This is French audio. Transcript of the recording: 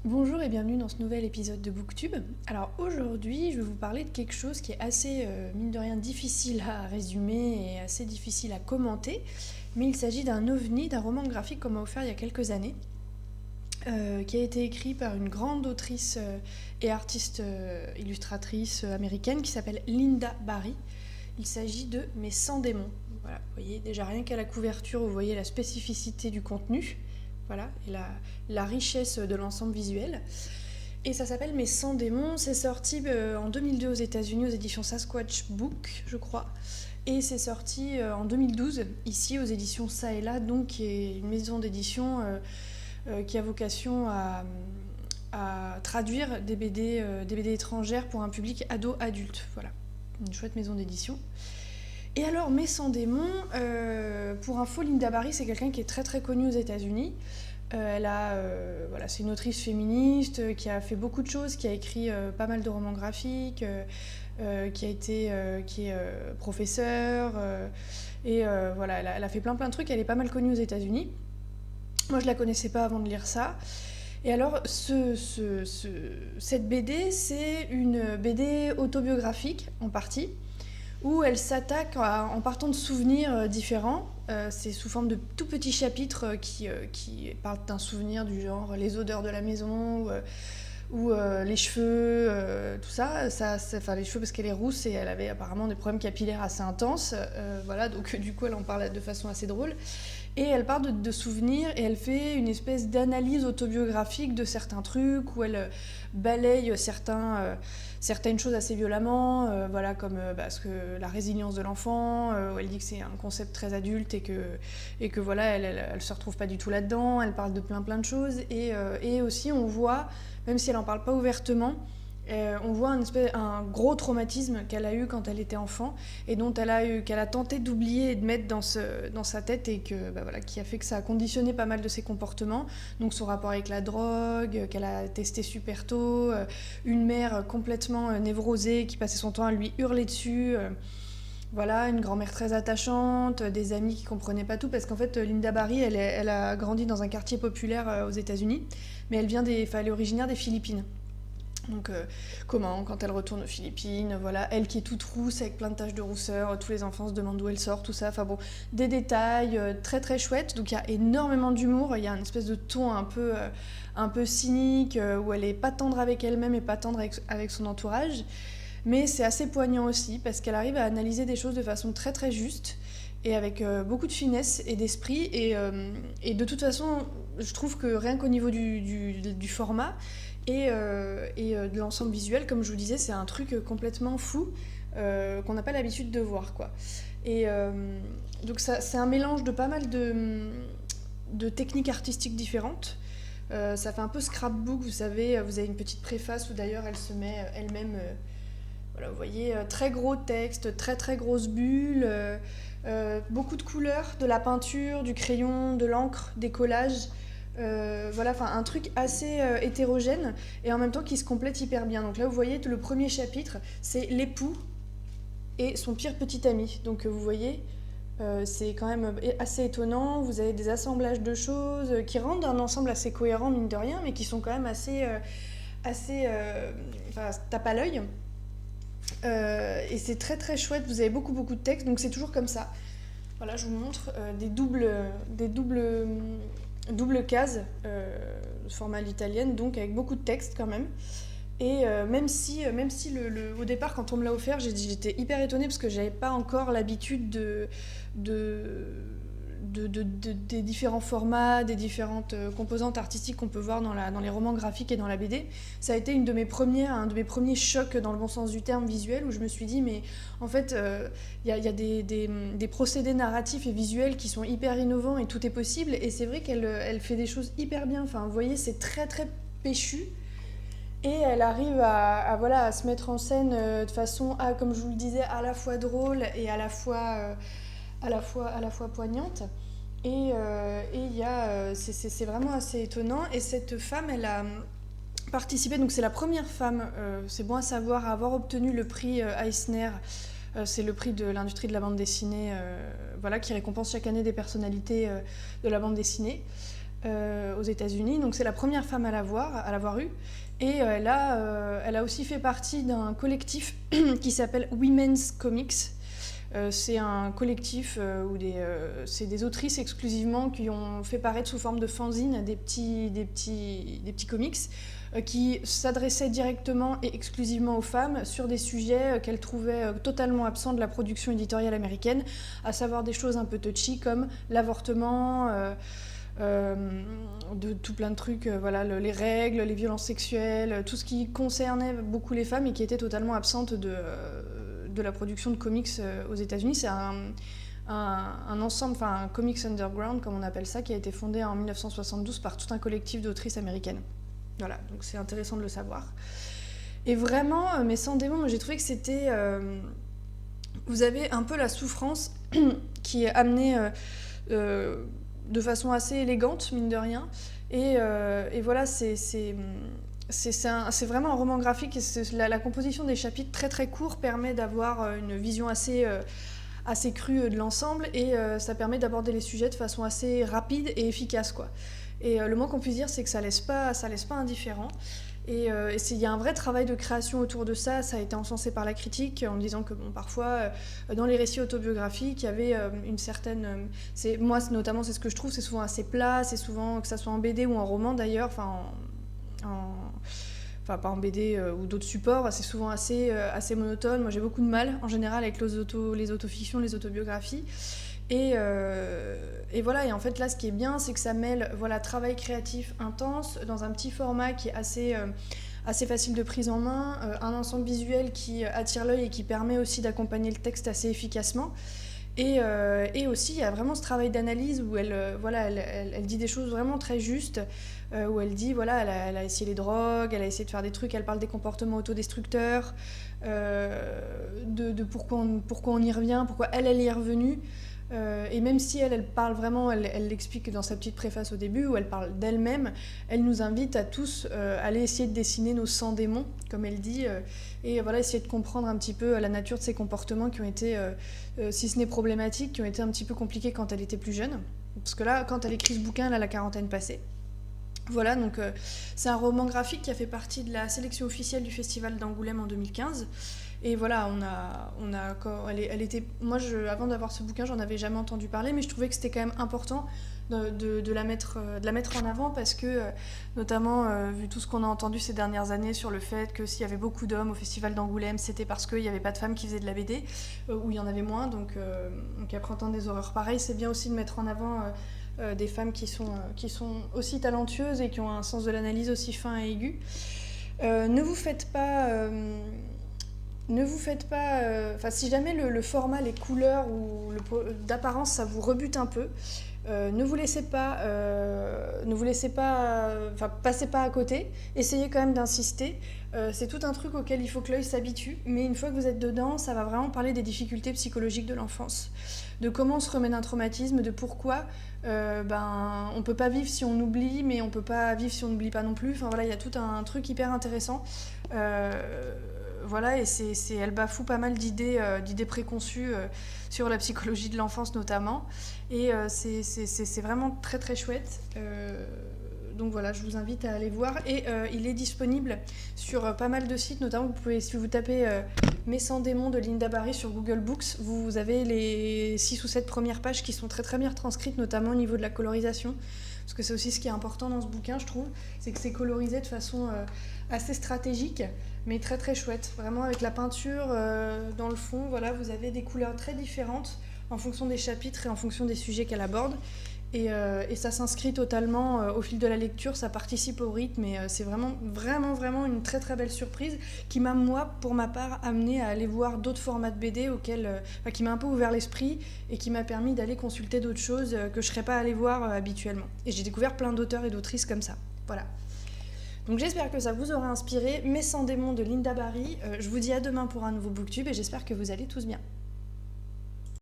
Bonjour et bienvenue dans ce nouvel épisode de Booktube. Alors aujourd'hui, je vais vous parler de quelque chose qui est assez, mine de rien, difficile à résumer et assez difficile à commenter, mais il s'agit d'un ovni, d'un roman graphique qu'on m'a offert il y a quelques années, qui a été écrit par une grande autrice et artiste illustratrice américaine qui s'appelle Lynda Barry. Il s'agit de Mes 100 démons. Voilà, vous voyez déjà rien qu'à la couverture, vous voyez la spécificité du contenu. Voilà, et la richesse de l'ensemble visuel. Et ça s'appelle Mes 100 démons. C'est sorti en 2002 aux États-Unis aux éditions Sasquatch Book, je crois. Et c'est sorti en 2012 ici aux éditions Ça et Là, donc qui est une maison d'édition qui a vocation à traduire des BD étrangères pour un public ado-adulte. Voilà, une chouette maison d'édition. Et alors, Mes 100 démons, pour info, Lynda Barry, c'est quelqu'un qui est très très connu aux États-Unis. Voilà, c'est une autrice féministe qui a fait beaucoup de choses, qui a écrit pas mal de romans graphiques, qui est professeure, voilà, elle a fait plein de trucs. Elle est pas mal connue aux États-Unis. Moi, je la connaissais pas avant de lire ça. Et alors, cette BD, c'est une BD autobiographique en partie, où elle s'attaque en partant de souvenirs différents. C'est sous forme de tout petits chapitres qui parlent d'un souvenir du genre les odeurs de la maison ou les cheveux, tout ça. Enfin, les cheveux parce qu'elle est rousse et elle avait apparemment des problèmes capillaires assez intenses. Voilà, donc du coup elle en parle de façon assez drôle. Et elle parle de souvenirs et elle fait une espèce d'analyse autobiographique de certains trucs où elle balaye certaines choses assez violemment, voilà, comme parce que la résilience de l'enfant, où elle dit que c'est un concept très adulte et que voilà, elle se retrouve pas du tout là-dedans. Elle parle de plein de choses et aussi on voit, même si elle en parle pas ouvertement, on voit un gros traumatisme qu'elle a eu quand elle était enfant et qu'elle a tenté d'oublier et de mettre dans sa tête et voilà, qui a fait que ça a conditionné pas mal de ses comportements. Donc son rapport avec la drogue, qu'elle a testé super tôt, une mère complètement névrosée qui passait son temps à lui hurler dessus. Voilà, une grand-mère très attachante, des amis qui comprenaient pas tout, parce qu'en fait, Lynda Barry, elle a grandi dans un quartier populaire aux États-Unis, mais elle est originaire des Philippines. Donc quand elle retourne aux Philippines, voilà, elle qui est toute rousse avec plein de taches de rousseur, tous les enfants se demandent d'où elle sort, tout ça, enfin bon, des détails très très chouettes, donc il y a énormément d'humour, il y a une espèce de ton un peu cynique, où elle est pas tendre avec elle-même et pas tendre avec son entourage, mais c'est assez poignant aussi, parce qu'elle arrive à analyser des choses de façon très très juste, et avec beaucoup de finesse et d'esprit, et de toute façon, je trouve que rien qu'au niveau du format, et de l'ensemble visuel, comme je vous disais, c'est un truc complètement fou qu'on n'a pas l'habitude de voir, quoi. Et donc c'est un mélange de pas mal de techniques artistiques différentes. Ça fait un peu scrapbook, vous savez, vous avez une petite préface où d'ailleurs elle se met elle-même, voilà, vous voyez, très gros texte, très très grosses bulles, beaucoup de couleurs, de la peinture, du crayon, de l'encre, des collages. Voilà, enfin un truc assez hétérogène et en même temps qui se complète hyper bien. Donc là, vous voyez, le premier chapitre, c'est l'époux et son pire petit ami. Donc vous voyez, c'est quand même assez étonnant. Vous avez des assemblages de choses qui rendent un ensemble assez cohérent, mine de rien, mais qui sont quand même enfin, tape à l'œil. Et c'est très très chouette. Vous avez beaucoup de texte, donc c'est toujours comme ça. Voilà, je vous montre des double cases, format à l'italienne, donc avec beaucoup de texte quand même. Et même si au départ, quand on me l'a offert, j'étais hyper étonnée parce que j'avais pas encore l'habitude des différents formats, des différentes composantes artistiques qu'on peut voir dans les romans graphiques et dans la BD. Ça a été un de mes premiers chocs dans le bon sens du terme visuel, où je me suis dit, mais en fait, y a des procédés narratifs et visuels qui sont hyper innovants et tout est possible. Et c'est vrai qu'elle fait des choses hyper bien. Enfin, vous voyez, c'est très très péchu. Et elle arrive voilà, à se mettre en scène de façon, comme je vous le disais, à la fois drôle et à la fois poignante. Et c'est vraiment assez étonnant. Et cette femme, elle a participé, donc c'est la première femme, c'est bon à savoir, à avoir obtenu le prix Eisner. C'est le prix de l'industrie de la bande dessinée, voilà, qui récompense chaque année des personnalités de la bande dessinée. aux États-Unis. Donc c'est la première femme à l'avoir eu. Et elle a aussi fait partie d'un collectif qui s'appelle Women's Comics. C'est un collectif où c'est des autrices exclusivement qui ont fait paraître sous forme de fanzine des petits comics qui s'adressaient directement et exclusivement aux femmes sur des sujets qu'elles trouvaient totalement absents de la production éditoriale américaine, à savoir des choses un peu touchy comme l'avortement, de tout plein de trucs, voilà, les règles, les violences sexuelles, tout ce qui concernait beaucoup les femmes et qui était totalement absente de la production de comics aux États-Unis. C'est un ensemble, enfin un comics underground comme on appelle ça, qui a été fondé en 1972 par tout un collectif d'autrices américaines. Voilà, donc c'est intéressant de le savoir. Et vraiment, mais sans démon, moi j'ai trouvé que c'était... vous avez un peu la souffrance qui est amenée de façon assez élégante, mine de rien. Et voilà, c'est vraiment un roman graphique. Et la composition des chapitres très très courts permet d'avoir une vision assez crue de l'ensemble. Et ça permet d'aborder les sujets de façon assez rapide et efficace, quoi. Et le moins qu'on puisse dire, c'est que ça laisse pas indifférent. Et il y a un vrai travail de création autour de ça. Ça a été encensé par la critique en disant que bon, parfois, dans les récits autobiographiques, il y avait une certaine... moi, notamment, c'est ce que je trouve, c'est souvent assez plat, c'est souvent, que ça soit en BD ou en roman d'ailleurs, enfin pas en BD ou d'autres supports, c'est souvent assez monotone. Moi, j'ai beaucoup de mal, en général, avec les autofictions, les autobiographies. Et voilà, et en fait là ce qui est bien c'est que ça mêle travail créatif intense dans un petit format qui est assez facile de prise en main, un ensemble visuel qui attire l'œil et qui permet aussi d'accompagner le texte assez efficacement. Et aussi il y a vraiment ce travail d'analyse où elle dit des choses vraiment très justes, où elle dit elle a essayé les drogues, elle a essayé de faire des trucs, elle parle des comportements autodestructeurs, de pourquoi on y revient, pourquoi elle y est revenue. Et même si elle parle vraiment, elle l'explique dans sa petite préface au début, où elle parle d'elle-même, elle nous invite à tous à aller essayer de dessiner nos 100 démons, comme elle dit, et essayer de comprendre un petit peu la nature de ces comportements qui ont été, si ce n'est problématiques, qui ont été un petit peu compliqués quand elle était plus jeune. Parce que là, quand elle écrit ce bouquin, elle a la quarantaine passée. Voilà, donc c'est un roman graphique qui a fait partie de la sélection officielle du Festival d'Angoulême en 2015. Et voilà, elle était... Moi, avant d'avoir ce bouquin, j'en avais jamais entendu parler, mais je trouvais que c'était quand même important de la mettre en avant parce que, notamment, vu tout ce qu'on a entendu ces dernières années sur le fait que s'il y avait beaucoup d'hommes au Festival d'Angoulême, c'était parce qu'il n'y avait pas de femmes qui faisaient de la BD, ou il y en avait moins. Donc après entendre des horreurs pareilles, c'est bien aussi de mettre en avant des femmes qui sont aussi talentueuses et qui ont un sens de l'analyse aussi fin et aigu. Ne vous faites pas... si jamais le format, les couleurs ou d'apparence, ça vous rebute un peu, ne vous laissez pas, passez pas à côté, essayez quand même d'insister. C'est tout un truc auquel il faut que l'œil s'habitue, mais une fois que vous êtes dedans, ça va vraiment parler des difficultés psychologiques de l'enfance, de comment on se remet d'un traumatisme, de pourquoi on peut pas vivre si on oublie, mais on peut pas vivre si on n'oublie pas non plus. Enfin voilà, il y a tout un truc hyper intéressant. Voilà, et elle bafoue pas mal d'idées préconçues sur la psychologie de l'enfance notamment. Et c'est vraiment très très chouette. Donc voilà, je vous invite à aller voir. Et il est disponible sur pas mal de sites, notamment si vous tapez Mes 100 démons de Lynda Barry sur Google Books, vous avez les 6 ou 7 premières pages qui sont très très bien retranscrites, notamment au niveau de la colorisation. Parce que c'est aussi ce qui est important dans ce bouquin, je trouve, c'est que c'est colorisé de façon assez stratégique, mais très très chouette. Vraiment avec la peinture dans le fond, voilà, vous avez des couleurs très différentes en fonction des chapitres et en fonction des sujets qu'elle aborde. Et ça s'inscrit totalement au fil de la lecture, ça participe au rythme et c'est vraiment une très très belle surprise qui m'a, moi, pour ma part, amené à aller voir d'autres formats de BD qui m'a un peu ouvert l'esprit et qui m'a permis d'aller consulter d'autres choses que je ne serais pas allée voir habituellement. Et j'ai découvert plein d'auteurs et d'autrices comme ça. Voilà. Donc j'espère que ça vous aura inspiré. Mes 100 démons de Lynda Barry. Je vous dis à demain pour un nouveau booktube et j'espère que vous allez tous bien.